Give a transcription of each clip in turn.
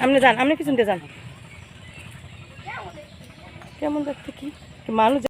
আপনি যান, আপনি পিছন দিয়ে যান। কেমন দেখতে কি মানুষ।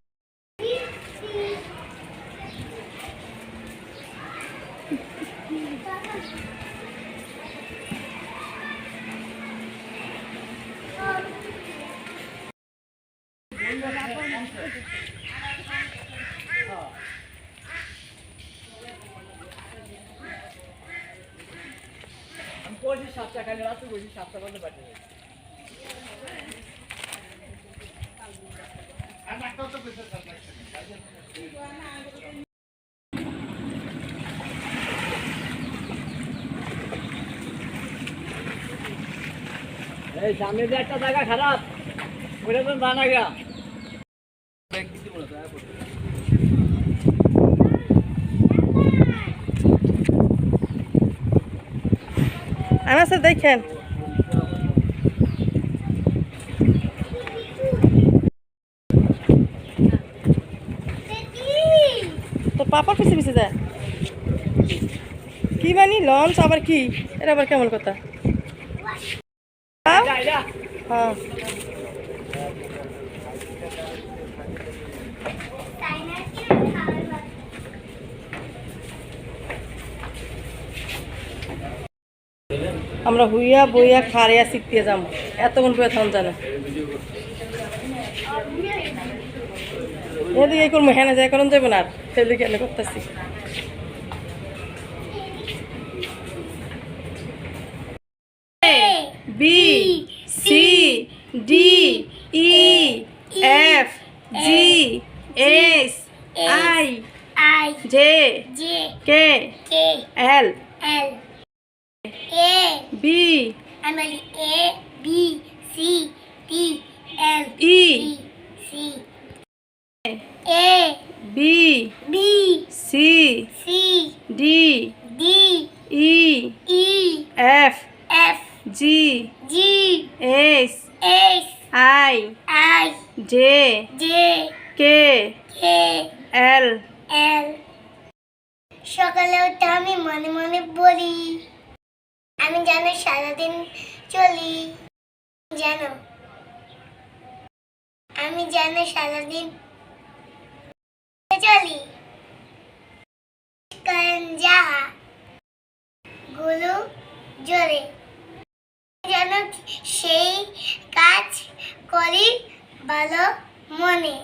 এই সামনে যে একটা জায়গা খারাপ ওটা তো জানা গা আনা স্যার দেখেন তো পাপার পিছে পিছে যায় কি বানি লঞ্চ আবার কি এটা আবার কেমন কথা হ্যাঁ আমরা হুইয়া বইয়া খারিয়া শিখতে যাম এতক্ষণ বইয়া থাকুন জানা এদিকে এই করবো হ্যাঁ যায় কারণ যাবো না আর সেদিকে এনে করতেছি B C D E F G H I J K L B E B C D E F G H I J K L সকালে উঠে আমি মনে মনে বলি আমি যেন সারাদিন চলি জানো আমি যেন সারাদিন চলি যাহা গুলো জোরে যেন সেই কাজ করি ভালো মনে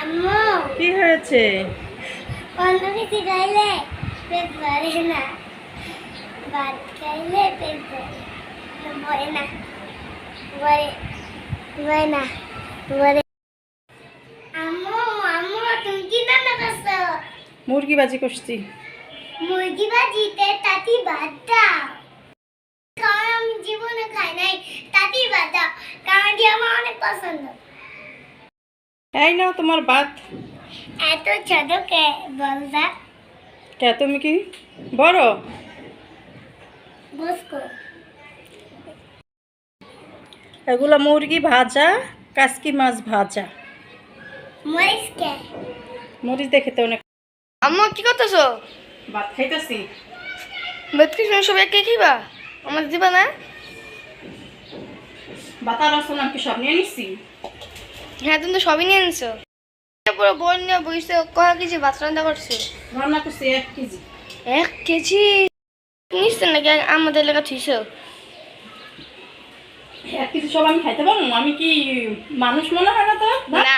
আম্মু কি হয়েছে অন্য কিছু খাইলে পেট ভরে না ভাত খাইলে পেট ভরে না ভরে না ভরে আম্মু আম্মু তুমি কি রান্না করছো মুরগি বাজি করছি মুরগি ভাজিতে তাঁতি ভাত দাও কারণ আমি জীবনে খাই নাই তাঁতি ভাত দাও কারণ এটি আমার অনেক পছন্দ এই নাও তোমার ভাত এত ছোট কে বলদা কে তুমি কি বড় বসকো এগুলো মুরগি ভাজা কাসকি মাছ ভাজা মরিস কে মরিচ দেখে তো অনেক আম্মু কি করতেছো? ভাত খাইতেছি বেতকি শুনে সবাই কে খাইবা? আমার দিবা না? বাতা রসুন আমি কি সব নিয়ে নিচ্ছি হ্যাঁ তুমি তো সবই নিয়ে নিছো পুরো বোন নিয়ে বইছে কয় কেজি ভাত রান্না করছে রান্না করছি 1 কেজি 1 কেজি নিশ্চয় নাকি আমাদের এলাকা থুইছো 1 কেজি সব আমি খাইতে পারবো আমি কি মানুষ মনে হয় না তো না